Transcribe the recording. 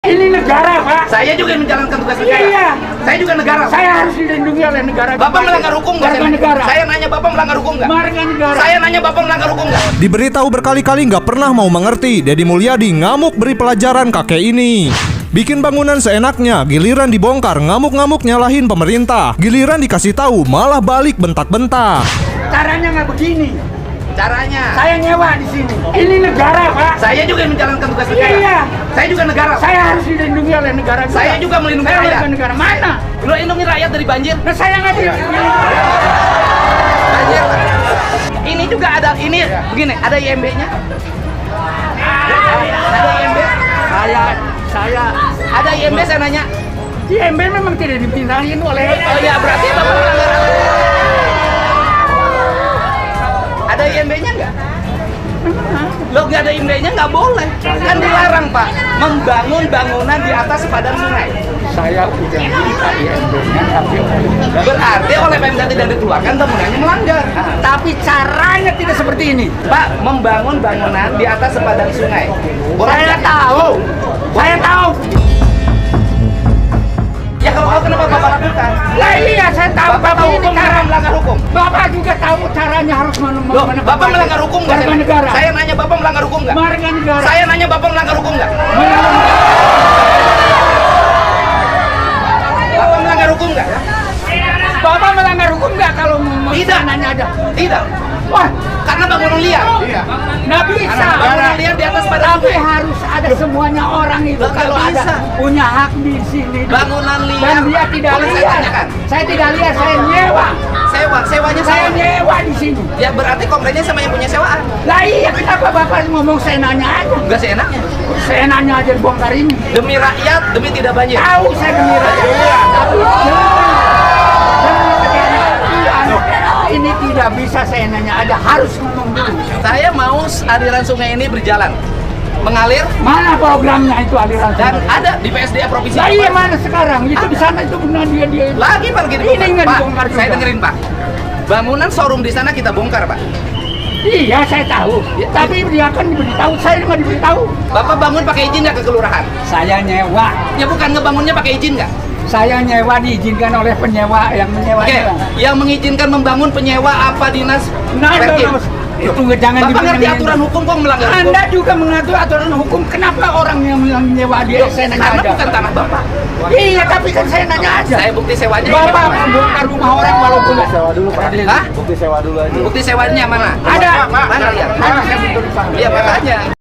Ini negara, Pak. Saya juga yang menjalankan tugas negara. Iya. Saya juga negara. Saya harus dilindungi oleh negara. Bapak melanggar hukum nggak? Warga negara. Saya nanya Bapak melanggar hukum nggak? Warga negara. Saya nanya Bapak melanggar hukum nggak? Diberitahu berkali-kali nggak pernah mau mengerti, Deddy Mulyadi ngamuk beri pelajaran kakek ini. Bikin bangunan seenaknya, giliran dibongkar ngamuk-ngamuk nyalahin pemerintah. Giliran dikasih tahu malah balik bentak-bentak. Caranya nggak begini. Caranya. Saya nyewa di sini. Ini negara, Pak. Saya juga yang menjalankan tugas negara. Iya. Saya juga negara. Saya harus dilindungi oleh negara. Saya juga melindungi Saya rakyat. warga negara. Mana? Lo lindungi rakyat dari banjir. Nah, saya nggak dilindungi. Banjir. Ini juga ada, ini begini, ada IMB-nya. Ada IMB. Saya Ada IMB, saya nanya. IMB memang tidak dipindahin oleh. Oh ya, berarti Bapak melanggar aturan. Ada IMB-nya nggak? Lo nggak ada IMB-nya nggak boleh. Kan dilarang, Pak, membangun bangunan di atas sepadan sungai. Saya udah minta IMB-nya, tapi Berarti oleh Pemda tidak dikeluarkan, bangunannya melanggar. tapi caranya tidak seperti ini. Pak, membangun bangunan di atas sepadan sungai. Saya tahu. Saya tahu. Ya kalau kenapa Bapak lakukan? Lah iya, saya tahu. Bapak tahu ini hukum cara melanggar hukum. Bapak juga tahu caranya harus Loh, Bapak melanggar hukum nggak? Warga negara. Saya nanya Bapak melanggar hukum nggak? Warga negara. Saya nanya Bapak melanggar hukum nggak? Bapak melanggar hukum nggak? Bapak melanggar hukum nggak kalau mau Tidak. nanya ada? Tidak. Wah, Karena bangunan liar. nggak bisa. Karena bangunan liar di atas sepadan Tapi sungai. harus ada semuanya orang itu Loh, nggak kalau ada bisa. punya hak di sini. Bangunan liar. Dan dia tidak Boleh saya lihat. tanyakan? Saya tidak lihat, saya nyewa. Sewanya Saya nyewa di sini. Ya berarti komplainnya sama yang punya sewaan. Lah iya, kenapa Bapak ngomong seenaknya aja? Enggak seenaknya. Seenaknya aja bongkar ini. Demi rakyat, demi tidak banjir. Tahu saya demi rakyat. Tapi ini tidak bisa seenaknya aja, harus ngomong dulu. Saya mau aliran sungai ini berjalan, mengalir, Mana programnya itu aliran dan sungai? ada di PSDA Provinsi. Lah iya, Papua. mana sekarang? Itu di sana itu benar dia. Lagi Pak, Ini nggak Pak, dibongkar juga. saya dengerin Pak. Bangunan showroom di sana kita bongkar Pak. Iya, saya tahu. Tapi dia kan diberitahu, saya nggak diberitahu. Bapak bangun pakai izin nggak ke kelurahan? Saya nyewa. Ya bukan ngebangunnya pakai izin nggak? Saya nyewa diizinkan oleh penyewa yang Oke, menyewanya. yang mengizinkan membangun penyewa apa dinas? Nah, Perkim? itu jangan Bapak ngerti dibilang- aturan hukum kok melanggar hukum? Anda juga mengatur aturan hukum. Kenapa orang yang menyewa dia saya nanya Karena aja? bukan tanah Bapak. Iya, tapi kan saya nanya aja. Saya bukti sewanya. Bapak membongkar rumah orang walaupun Sewa dulu Pak. Hah? Bukti sewa dulu aja. Bukti sewanya mana? Ada. Mana lihat? Mana saya betul di sana. Iya makanya.